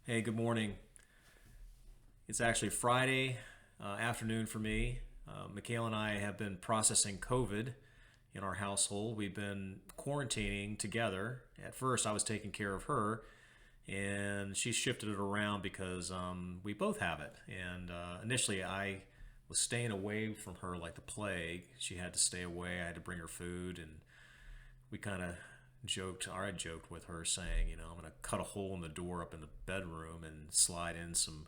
Hey, good morning. It's actually Friday afternoon for me. Michaela and I have been processing COVID in our household. We've been quarantining together. At first, I was taking care of her, and she shifted it around because we both have it. And initially, I was staying away from her like the plague. She had to stay away. I had to bring her food, and we kind of joked, or I joked with her saying, I'm going to cut a hole in the door up in the bedroom and slide in some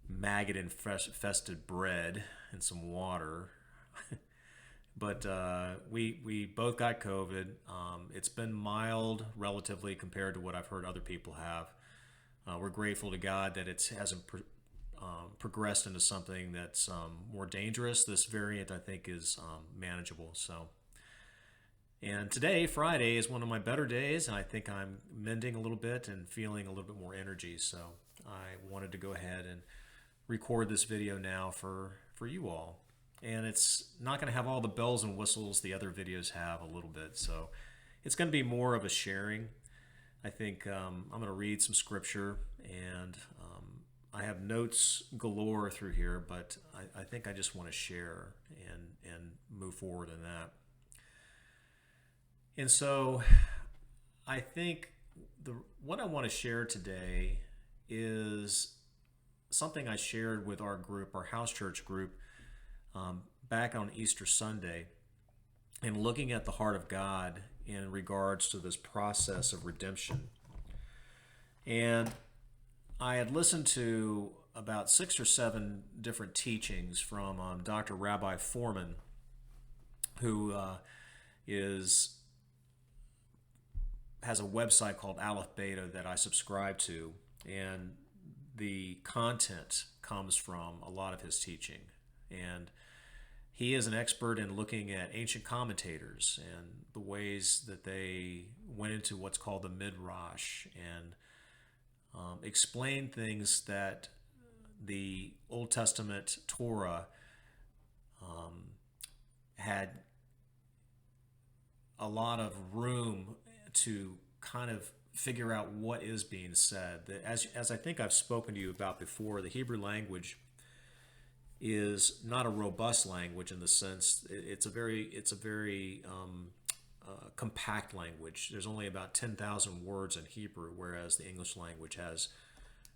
maggot infested bread and some water. But we both got COVID. It's been mild relatively compared to what I've heard other people have. We're grateful to God that it hasn't progressed into something that's more dangerous. This variant, I think, is manageable. And today, Friday, is one of my better days, and I think I'm mending a little bit and feeling a little bit more energy. So I wanted to go ahead and record this video now for you all. And it's not going to have all the bells and whistles the other videos have a little bit. So it's going to be more of a sharing. I think I'm going to read some scripture, and I have notes galore through here, but I think I just want to share and move forward in that. And so I think what I want to share today is something I shared with our group, our house church group, back on Easter Sunday, and looking at the heart of God in regards to this process of redemption. And I had listened to about 6 or 7 different teachings from Dr. Rabbi Fohrman, who has a website called AlephBeta that I subscribe to, and the content comes from a lot of his teaching. And he is an expert in looking at ancient commentators and the ways that they went into what's called the Midrash and explained things that the Old Testament Torah had a lot of room to kind of figure out what is being said. As I think I've spoken to you about before, the Hebrew language is not a robust language in the sense it's a very compact language. There's only about 10,000 words in Hebrew, whereas the English language has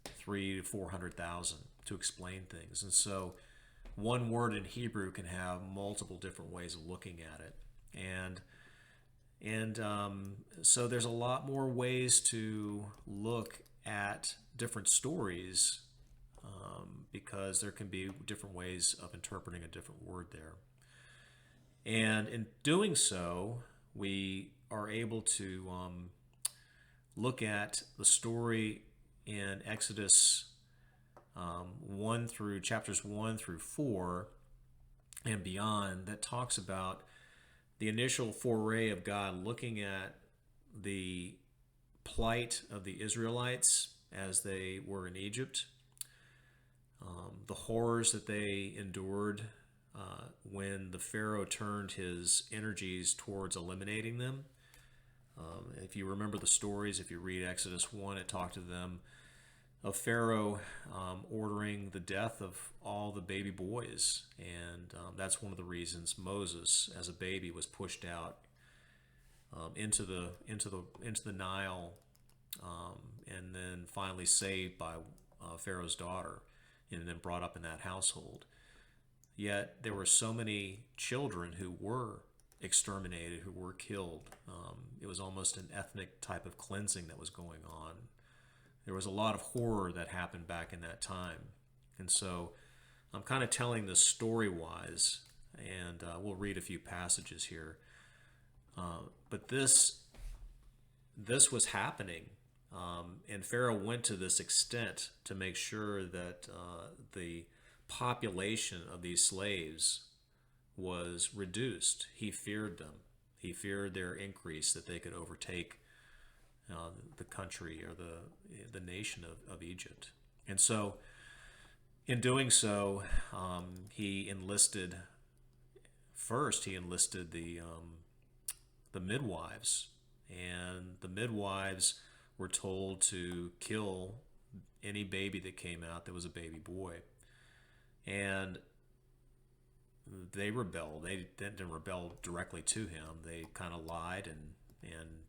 300,000 to 400,000 to explain things. And so one word in Hebrew can have multiple different ways of looking at it. And so there's a lot more ways to look at different stories because there can be different ways of interpreting a different word there. And in doing so, we are able to look at the story in Exodus 1 through chapters 1 through 4 and beyond that talks about the initial foray of God looking at the plight of the Israelites as they were in Egypt, the horrors that they endured when the Pharaoh turned his energies towards eliminating them. If you remember the stories, if you read Exodus 1, it talked to them of Pharaoh ordering the death of all the baby boys, and that's one of the reasons Moses, as a baby, was pushed out into the Nile, and then finally saved by Pharaoh's daughter, and then brought up in that household. Yet there were so many children who were exterminated, who were killed. It was almost an ethnic type of cleansing that was going on. There was a lot of horror that happened back in that time. And so I'm kind of telling this story-wise, and we'll read a few passages here. But this was happening, and Pharaoh went to this extent to make sure that the population of these slaves was reduced. He feared them. He feared their increase, that they could overtake the country or the nation of Egypt. And so in doing so, he enlisted the midwives, and the midwives were told to kill any baby that came out that was a baby boy. And they rebelled. They didn't rebel directly to him. They kind of lied and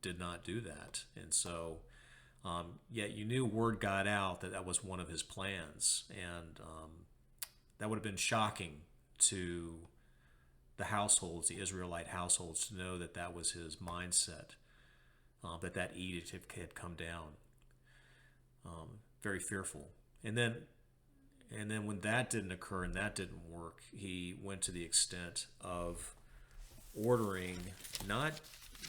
did not do that. And so, yet you knew word got out that that was one of his plans. And that would have been shocking to the households, the Israelite households, to know that that was his mindset, that edict had come down. Very fearful. And then when that didn't occur and that didn't work, he went to the extent of ordering not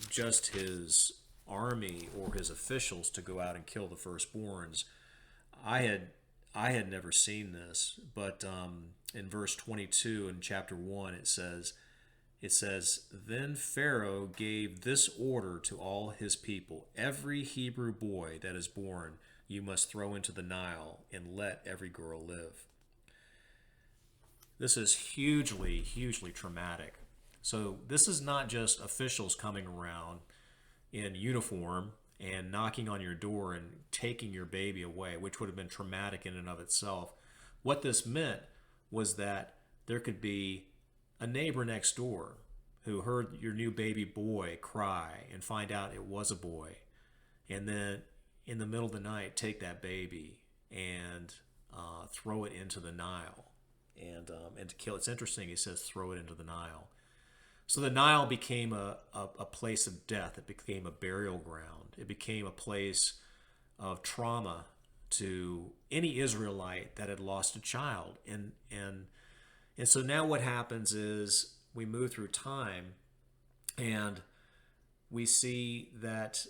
just his army or his officials to go out and kill the firstborns. I had never seen this, but in verse 22 in chapter 1 it says, "Then Pharaoh gave this order to all his people: every Hebrew boy that is born you must throw into the Nile, and let every girl live." This is hugely, hugely traumatic. So this is not just officials coming around in uniform and knocking on your door and taking your baby away, which would have been traumatic in and of itself. What this meant was that there could be a neighbor next door who heard your new baby boy cry and find out it was a boy, and then in the middle of the night take that baby and throw it into the Nile and to kill. It's interesting, he says throw it into the Nile. So the Nile became a place of death. It became a burial ground. It became a place of trauma to any Israelite that had lost a child. And so now what happens is we move through time and we see that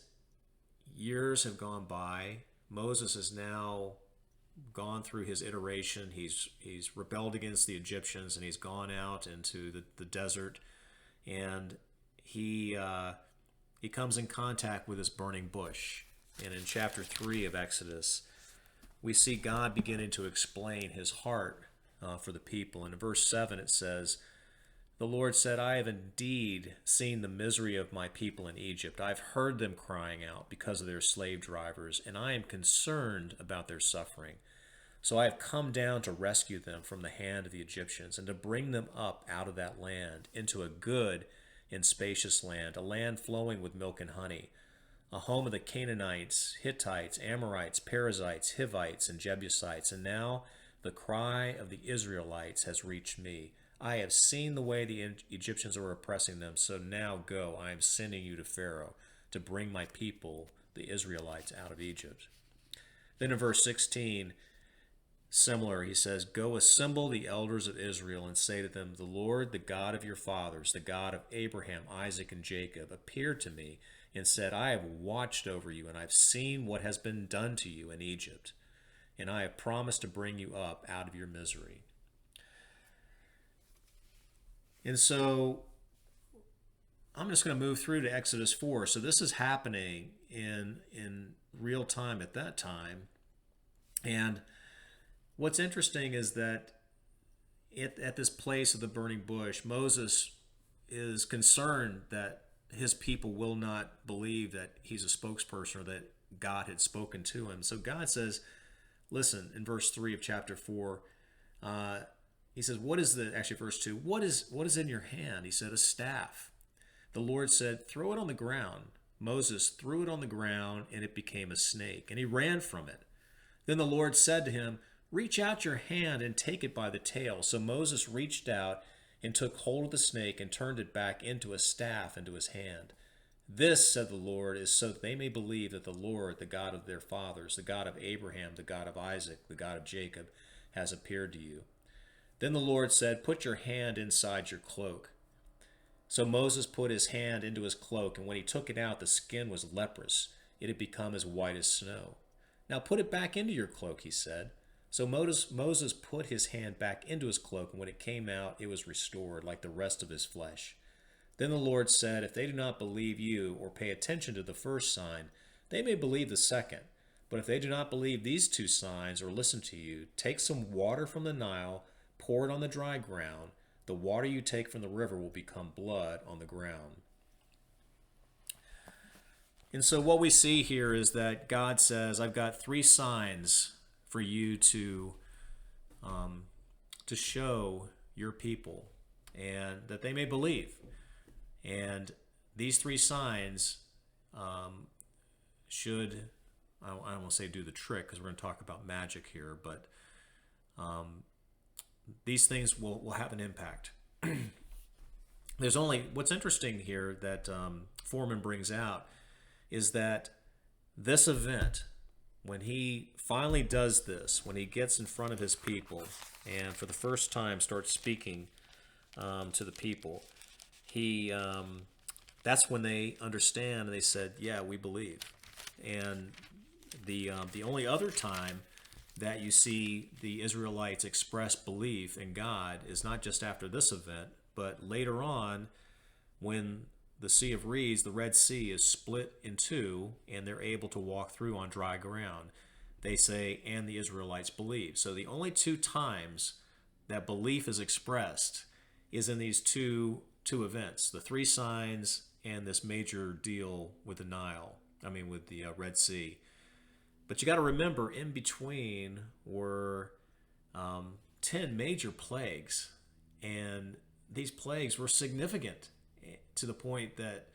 years have gone by. Moses has now gone through his iteration. He's rebelled against the Egyptians, and he's gone out into the desert, and he comes in contact with this burning bush. And in chapter 3 of Exodus, we see God beginning to explain his heart for the people. And in verse 7 it says, "The Lord said, I have indeed seen the misery of my people in Egypt. I've heard them crying out because of their slave drivers, and I am concerned about their suffering. So I have come down to rescue them from the hand of the Egyptians and to bring them up out of that land into a good and spacious land, a land flowing with milk and honey, a home of the Canaanites, Hittites, Amorites, Perizzites, Hivites, and Jebusites. And now the cry of the Israelites has reached me. I have seen the way the Egyptians are oppressing them, so now go, I am sending you to Pharaoh to bring my people, the Israelites, out of Egypt." Then in verse 16, similar, he says, "Go assemble the elders of Israel and say to them, the Lord, the God of your fathers, the God of Abraham, Isaac, and Jacob, appeared to me and said, I have watched over you, and I have seen what has been done to you in Egypt, and I have promised to bring you up out of your misery." And so I'm just going to move through to Exodus 4. So this is happening in real time at that time. And what's interesting is that at this place of the burning bush, Moses is concerned that his people will not believe that he's a spokesperson or that God had spoken to him. So God says, listen, in verse 3 of chapter 4, he says, verse 2, what is in your hand? He said, a staff. The Lord said, throw it on the ground. Moses threw it on the ground, and it became a snake, and he ran from it. Then the Lord said to him, reach out your hand and take it by the tail. So Moses reached out and took hold of the snake and turned it back into a staff into his hand. This, said the Lord, is so that they may believe that the Lord, the God of their fathers, the God of Abraham, the God of Isaac, the God of Jacob, has appeared to you. Then the Lord said, put your hand inside your cloak. So Moses put his hand into his cloak, and when he took it out, the skin was leprous. It had become as white as snow. Now put it back into your cloak, he said. So Moses put his hand back into his cloak, and when it came out, it was restored, like the rest of his flesh. Then the Lord said, if they do not believe you or pay attention to the first sign, they may believe the second. But if they do not believe these two signs or listen to you, take some water from the Nile, pour it on the dry ground. The water you take from the river will become blood on the ground. And so what we see here is that God says, I've got three signs for you to show your people, and that they may believe. And these three signs should, I don't want to say do the trick, because we're going to talk about magic here, but these things will have an impact. What's interesting here that Fohrman brings out is that this event, when he finally does this, when he gets in front of his people and for the first time starts speaking to the people, that's when they understand and they said, yeah, we believe. And the only other time that you see the Israelites express belief in God is not just after this event, but later on, when the Sea of Reeds, the Red Sea, is split in two and they're able to walk through on dry ground. They say, and the Israelites believe. So the only two times that belief is expressed is in these two events, the three signs and this major deal with the with the Red Sea. But you got to remember, in between were 10 major plagues, and these plagues were significant to the point that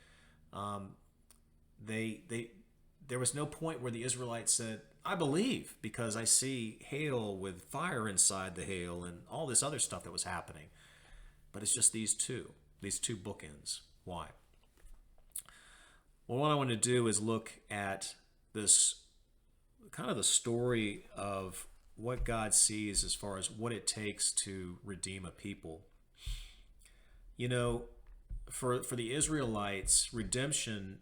there was no point where the Israelites said, I believe, because I see hail with fire inside the hail and all this other stuff that was happening. But it's just these two bookends. Why? Well, what I want to do is look at this kind of the story of what God sees as far as what it takes to redeem a people. You know, for the Israelites, redemption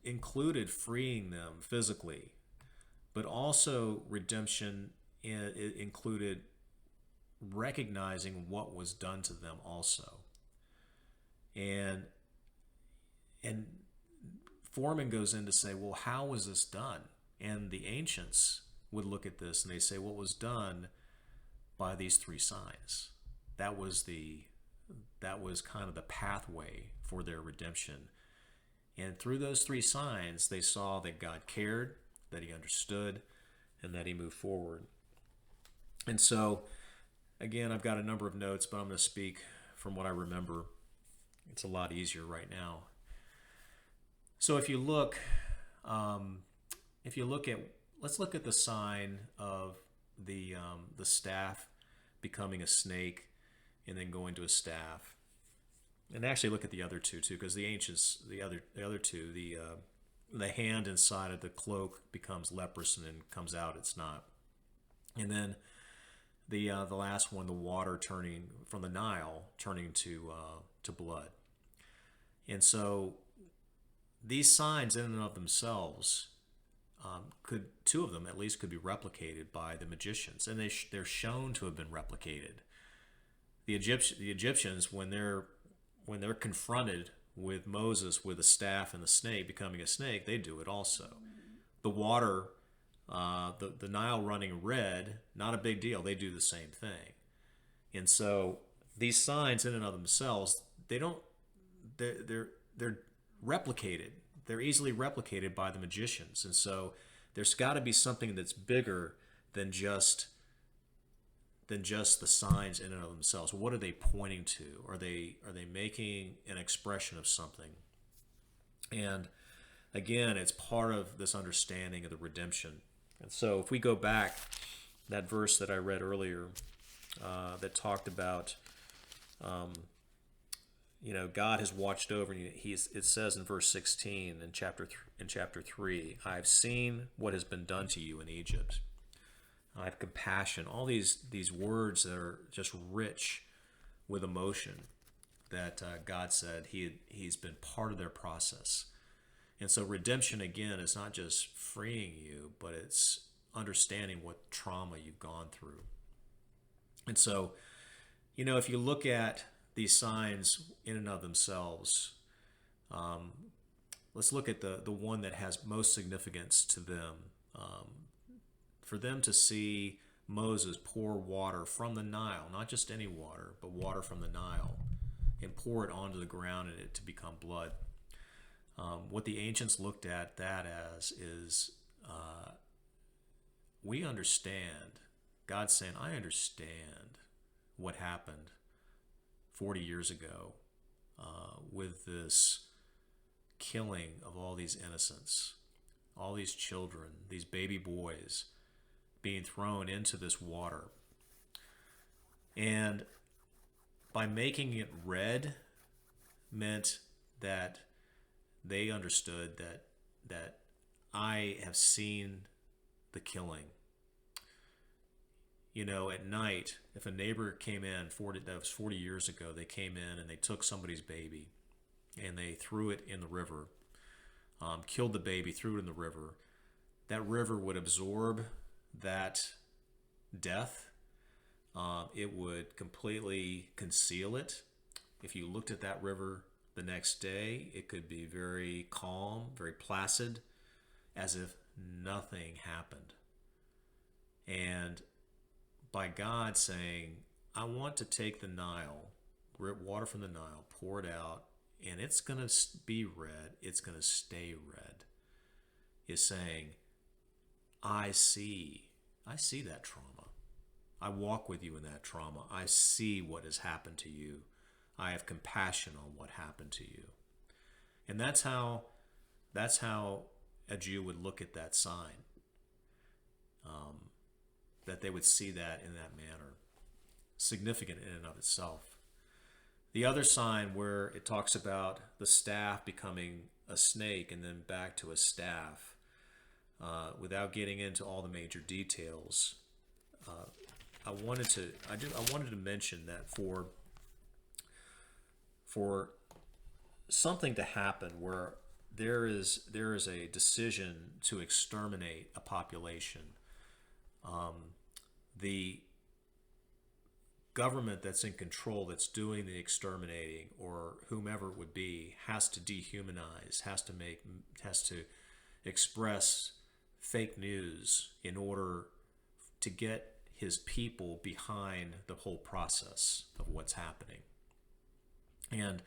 included freeing them physically, but also redemption included recognizing what was done to them also. And Fohrman goes in to say, well, how was this done? And the ancients would look at this and they say, well, it was done by these three signs. That was kind of the pathway for their redemption. And through those three signs, they saw that God cared, that he understood, and that he moved forward. And so, again, I've got a number of notes, but I'm going to speak from what I remember. It's a lot easier right now. So if you look at, let's look at the sign of the staff becoming a snake and then going to a staff. And actually look at the other two too, because the ancients, the other two, the hand inside of the cloak becomes leprous and then comes out it's not. And then the last one, the water turning from the Nile turning to blood. And so these signs in and of themselves two of them at least could be replicated by the magicians, and they're shown to have been replicated. The Egyptians, when they're confronted with Moses with a staff and the snake becoming a snake, they do it also. The water, the Nile running red, not a big deal. They do the same thing. And so these signs in and of themselves, they're replicated. They're easily replicated by the magicians. And so there's got to be something that's bigger than just the signs in and of themselves. What are they pointing to? Are they making an expression of something? And again, it's part of this understanding of the redemption. And so if we go back, that verse that I read earlier that talked about God has watched over you. It says in verse 16 in chapter 3, I have seen what has been done to you in Egypt. I have compassion. All these words that are just rich with emotion that God said he's been part of their process. And so redemption, again, is not just freeing you, but it's understanding what trauma you've gone through. And so, if you look at these signs in and of themselves, let's look at the one that has most significance to them. For them to see Moses pour water from the Nile, not just any water, but water from the Nile, and pour it onto the ground and it to become blood. What the ancients looked at that as is we understand, God's saying, I understand what happened 40 years ago with this killing of all these innocents, all these children, these baby boys being thrown into this water. And by making it red meant that they understood that I have seen the killing. You know, at night, if a neighbor came in, that was 40 years ago, they came in and they took somebody's baby and they threw it in the river, killed the baby, threw it in the river. That river would absorb that death. It would completely conceal it. If you looked at that river the next day, it could be very calm, very placid, as if nothing happened. And by God saying, I want to take the Nile, water from the Nile, pour it out, and it's going to be red, it's going to stay red, is saying, I see that trauma. I walk with you in that trauma. I see what has happened to you. I have compassion on what happened to you. And that's how a Jew would look at that sign. That they would see that in that manner. Significant in and of itself. The other sign where it talks about the staff becoming a snake and then back to a staff, without getting into all the major details, I wanted to mention that for something to happen where there is a decision to exterminate a population, the government that's in control, that's doing the exterminating, or whomever it would be, has to dehumanize, has to express fake news in order to get his people behind the whole process of what's happening. And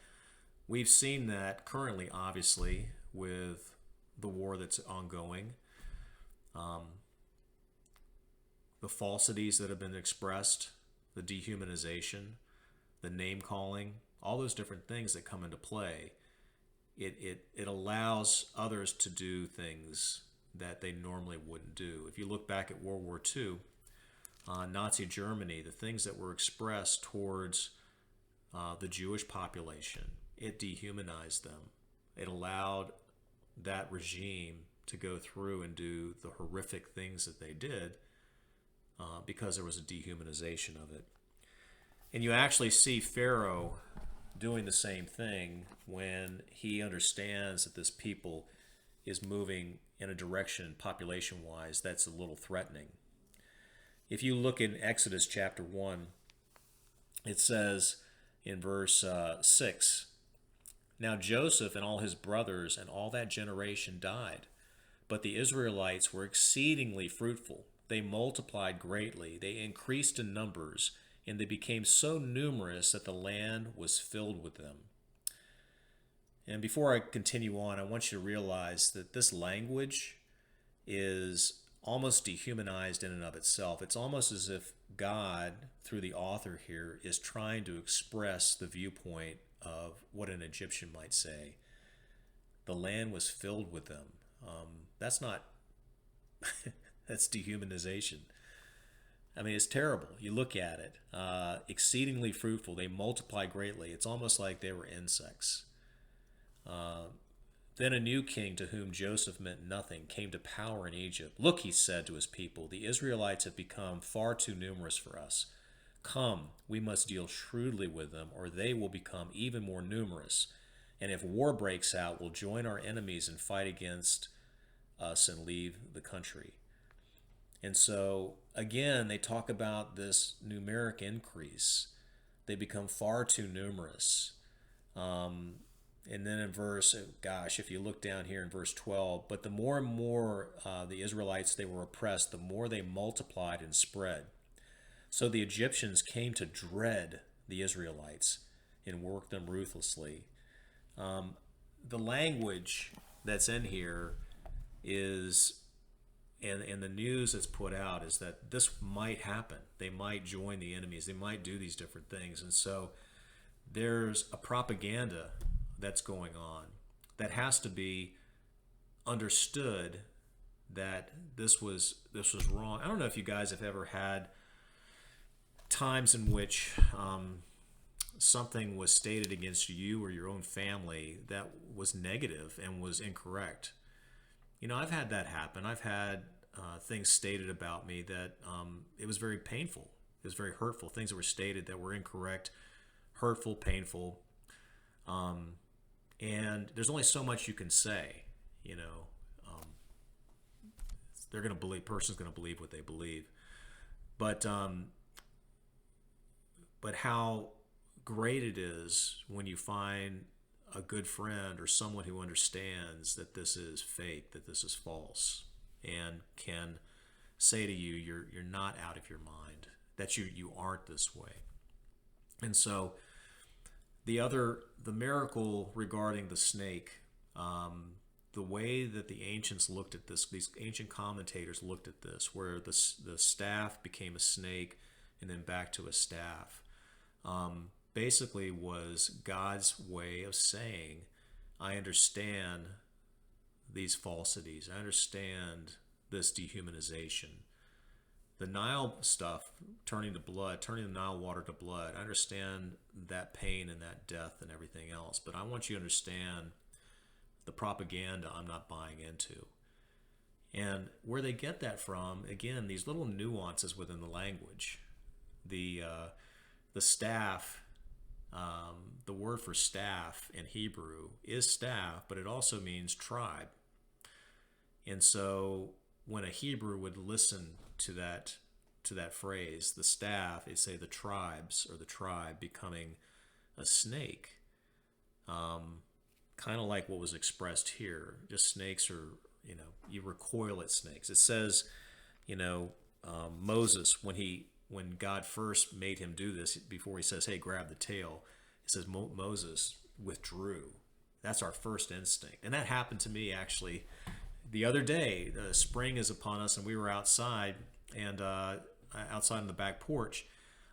we've seen that currently, obviously, with the war that's ongoing, the falsities that have been expressed, the dehumanization, the name calling, all those different things that come into play. It allows others to do things that they normally wouldn't do. If you look back at World War II, Nazi Germany, the things that were expressed towards the Jewish population, it dehumanized them. It allowed that regime to go through and do the horrific things that they did because there was a dehumanization of it. And you actually see Pharaoh doing the same thing when he understands that this people is moving in a direction population-wise that's a little threatening. If you look in Exodus chapter 1, it says in verse 6, Now Joseph and all his brothers and all that generation died, but the Israelites were exceedingly fruitful. They multiplied greatly, they increased in numbers, and they became so numerous that the land was filled with them. And before I continue on, I want you to realize that this language is almost dehumanized in and of itself. It's almost as if God, through the author here, is trying to express the viewpoint of what an Egyptian might say. The land was filled with them. That's not, that's dehumanization. I mean, it's terrible. You look at it. Exceedingly fruitful. They multiply greatly. It's almost like they were insects. Then a new king to whom Joseph meant nothing came to power in Egypt. Look, he said to his people, the Israelites have become far too numerous for us. Come, we must deal shrewdly with them, or they will become even more numerous. And if war breaks out, we'll join our enemies and fight against us and leave the country. And so, again, they talk about this numeric increase. They become far too numerous. And then in if you look down here in verse 12, but the more and more the Israelites, they were oppressed, the more they multiplied and spread. So the Egyptians came to dread the Israelites and worked them ruthlessly. The language that's in here is and the news that's put out is that this might happen. They might join the enemies. They might do these different things. And so there's a propaganda that's going on that has to be understood, that this was wrong. I don't know if you guys have ever had times in which something was stated against you or your own family that was negative and was incorrect. You know, I've had that happen. I've had things stated about me that it was very painful. It was very hurtful. Things that were stated that were incorrect, hurtful, painful. And there's only so much you can say, you know. They're going to believe, person's going to believe what they believe. But how great it is when you find a good friend or someone who understands that this is fake, that this is false, and can say to you, you're not out of your mind, that you aren't this way. And so the miracle regarding the snake, the way that the ancients looked at this, these ancient commentators looked at this, where the staff became a snake and then back to a staff, basically was God's way of saying, I understand these falsities. I understand this dehumanization. The Nile stuff, turning the Nile water to blood, I understand that pain and that death and everything else, but I want you to understand the propaganda I'm not buying into. And where they get that from, again, these little nuances within the language. The staff, the word for staff in Hebrew is staff, but it also means tribe. And so when a Hebrew would listen to that phrase, the staff, they say the tribes or the tribe becoming a snake, kind of like what was expressed here. Just snakes are, you know, you recoil at snakes. It says, you know, Moses, when God first made him do this, before he says, hey, grab the tail, it says Moses withdrew. That's our first instinct. And that happened to me actually the other day. The spring is upon us and we were outside, and outside on the back porch.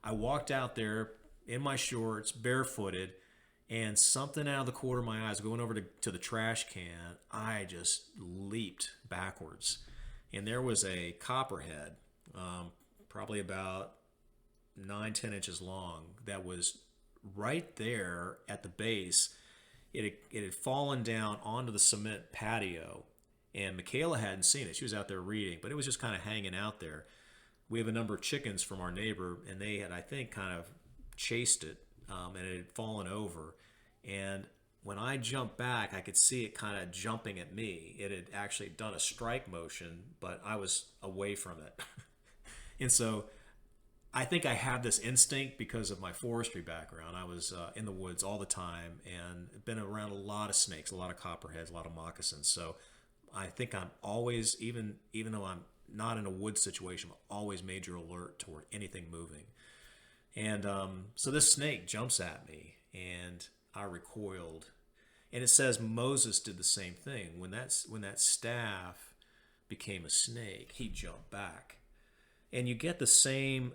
I walked out there in my shorts, barefooted, and something out of the corner of my eyes, going over to the trash can, I just leaped backwards. And there was a copperhead, probably about 9-10 inches long, that was right there at the base. It had fallen down onto the cement patio, and Michaela hadn't seen it. She was out there reading, but it was just kind of hanging out there. We have a number of chickens from our neighbor, and they had, I think, kind of chased it, and it had fallen over. And when I jumped back, I could see it kind of jumping at me. It had actually done a strike motion, but I was away from it. And so I think I have this instinct because of my forestry background. I was in the woods all the time and been around a lot of snakes, a lot of copperheads, a lot of moccasins. So I think I'm always, even though I'm not in a wood situation, I'm always major alert toward anything moving. And so this snake jumps at me, and I recoiled. And it says Moses did the same thing. When that staff became a snake, he jumped back. And you get the same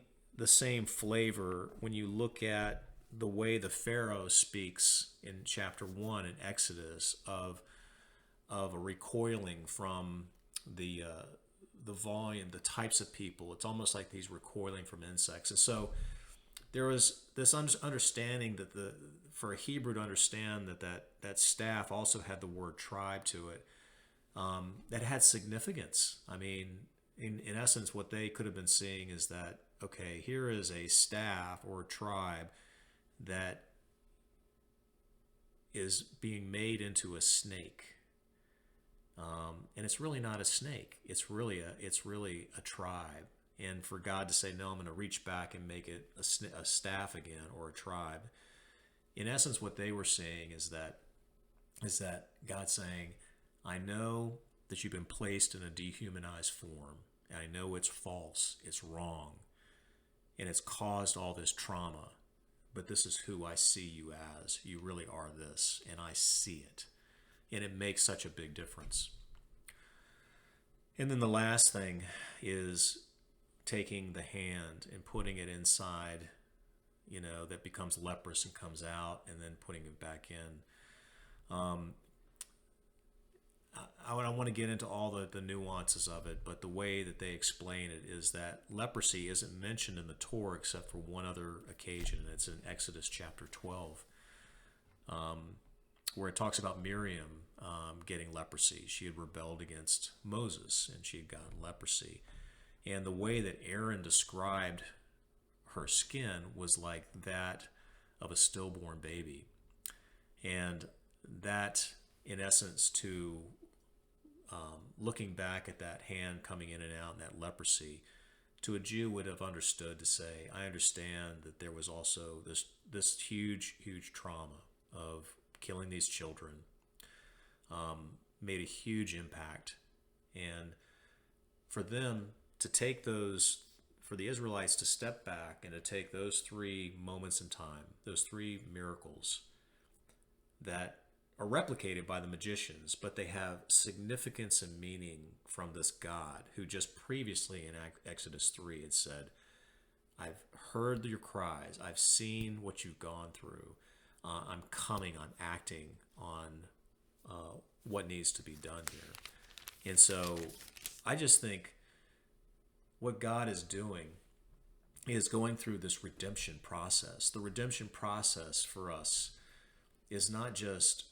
flavor when you look at the way the Pharaoh speaks in chapter 1 in Exodus of a recoiling from the volume, the types of people. It's almost like he's recoiling from insects. And so there was this understanding that for a Hebrew to understand that staff also had the word tribe to it, that had significance. I mean, in essence, what they could have been seeing is that, okay, here is a staff or a tribe that is being made into a snake. And it's really not a snake. It's really a tribe. And for God to say, no, I'm going to reach back and make it a staff again, or a tribe. In essence, what they were saying is that God saying, I know that you've been placed in a dehumanized form, and I know it's false, it's wrong, and it's caused all this trauma, but this is who I see you as. You really are this, and I see it. And it makes such a big difference. And then the last thing is taking the hand and putting it inside, that becomes leprous and comes out, and then putting it back in. I want to get into all the nuances of it, but the way that they explain it is that leprosy isn't mentioned in the Torah except for one other occasion, and it's in Exodus chapter 12, where it talks about Miriam getting leprosy. She had rebelled against Moses, and she had gotten leprosy. And the way that Aaron described her skin was like that of a stillborn baby. And that, in essence, to looking back at that hand coming in and out and that leprosy, to a Jew would have understood to say, I understand that there was also this huge, huge trauma of killing these children, made a huge impact. And for them to take for the Israelites to step back and to take those 3 moments in time, those 3 miracles that are replicated by the magicians, but they have significance and meaning from this God who just previously in Exodus 3 had said, I've heard your cries, I've seen what you've gone through, I'm coming, I'm acting on what needs to be done here. And so I just think what God is doing is going through this redemption process. The redemption process for us is not just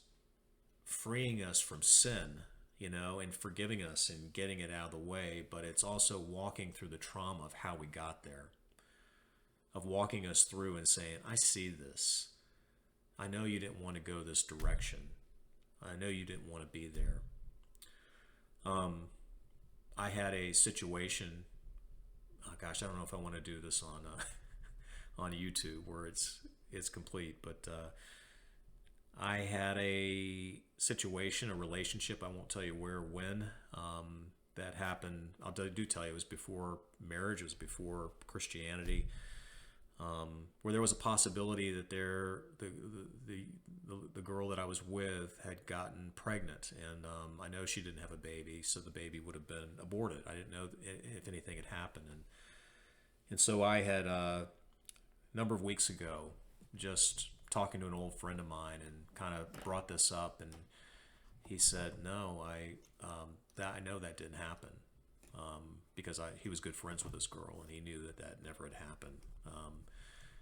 freeing us from sin, and forgiving us and getting it out of the way, but it's also walking through the trauma of how we got there, of walking us through and saying, I see this. I know you didn't want to go this direction. I know you didn't want to be there. I had a situation, I don't know if I want to do this on YouTube where it's complete, but I had a situation, a relationship, I won't tell you where or when, that happened. I do tell you, it was before marriage, it was before Christianity, where there was a possibility that the girl that I was with had gotten pregnant, and I know she didn't have a baby, so the baby would have been aborted. I didn't know if anything had happened, and so I had a number of weeks ago just talking to an old friend of mine and kind of brought this up, and he said, no, I know that didn't happen, because he was good friends with this girl, and he knew that never had happened.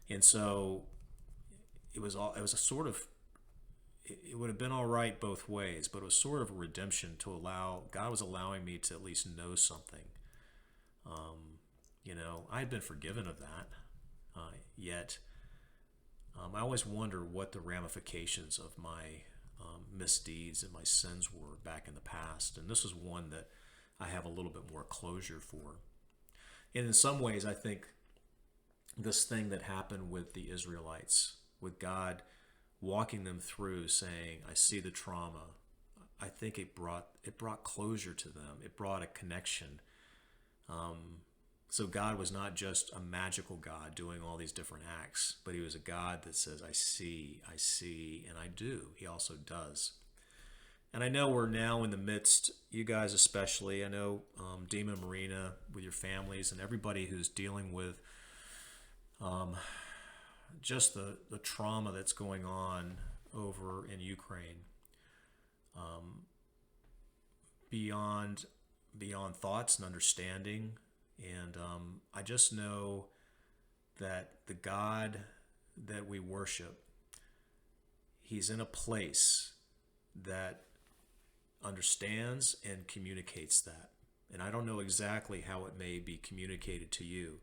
And so it was a sort of, it would have been all right both ways, but it was sort of a redemption to God was allowing me to at least know something. I had been forgiven of that, yet I always wonder what the ramifications of my misdeeds and my sins were back in the past. And this is one that I have a little bit more closure for. And in some ways, I think this thing that happened with the Israelites, with God walking them through saying, I see the trauma, I think it brought closure to them. It brought a connection. So God was not just a magical God doing all these different acts, but he was a God that says, I see, and I do. He also does. And I know we're now in the midst, you guys especially, I know Dima and Marina with your families and everybody who's dealing with just the trauma that's going on over in Ukraine, beyond thoughts and understanding. And I just know that the God that we worship, he's in a place that understands and communicates that. And I don't know exactly how it may be communicated to you.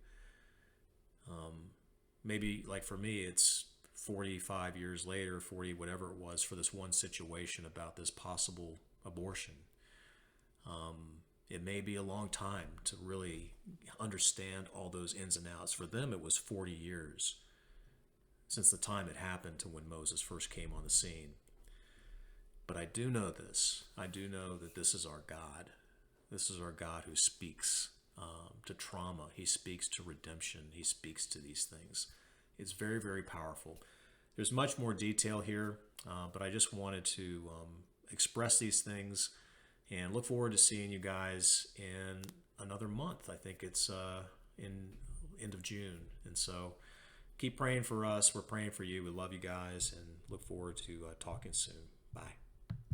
Maybe, like for me, it's 45 years later, 40, whatever it was, for this one situation about this possible abortion. It may be a long time to really understand all those ins and outs. For them, it was 40 years since the time it happened to when Moses first came on the scene. But I do know this. I do know that this is our God. This is our God who speaks to trauma. He speaks to redemption. He speaks to these things. It's very, very powerful. There's much more detail here, but I just wanted to express these things and look forward to seeing you guys in another month. I think it's in end of June. And so keep praying for us. We're praying for you. We love you guys and look forward to talking soon. Bye.